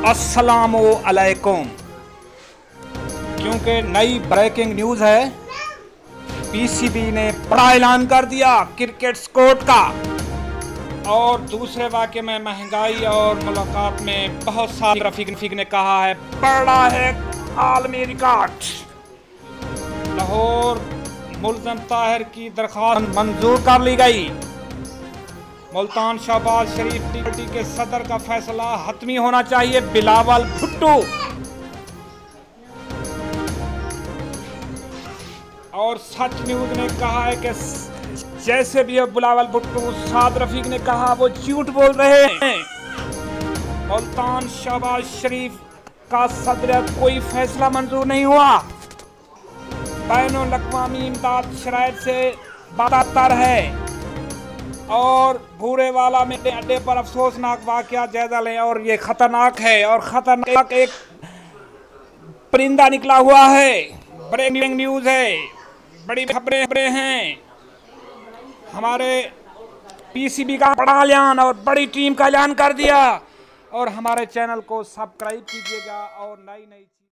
अस्सलामु अलैकुम। क्योंकि नई ब्रेकिंग न्यूज़ है, पीसीबी ने बड़ा ऐलान कर दिया क्रिकेट स्कोर का। और दूसरे वाक़े में महंगाई और मुलाकात में बहुत सारी रफीक ने कहा है बड़ा है आलमी रिकॉर्ड। लाहौर मुल्ज़म ताहिर की दरख्वास्त मंजूर कर ली गई। मुल्तान शहबाज शरीफ पार्टी के सदर का फैसला हतमी होना चाहिए। बिलावल भुट्टो और सच न्यूज़ ने कहा है कि जैसे भी बिलावल भुट्टो, साद रफीक ने कहा वो झूठ बोल रहे हैं। मुल्तान शहबाज शरीफ का सदर कोई फैसला मंजूर नहीं हुआ। बैनुल-अक़वामी इमदाद शराइत से बातर है और भूरे वाला में अड्डे पर अफसोसनाक वाक़या जायजा लें। और ये खतरनाक है और खतरनाक एक परिंदा निकला हुआ है। ब्रेकिंग न्यूज़ है, बड़ी खबरें हैं। हमारे पीसीबी का बड़ा ऐलान और बड़ी टीम का ऐलान कर दिया। और हमारे चैनल को सब्सक्राइब कीजिएगा और नई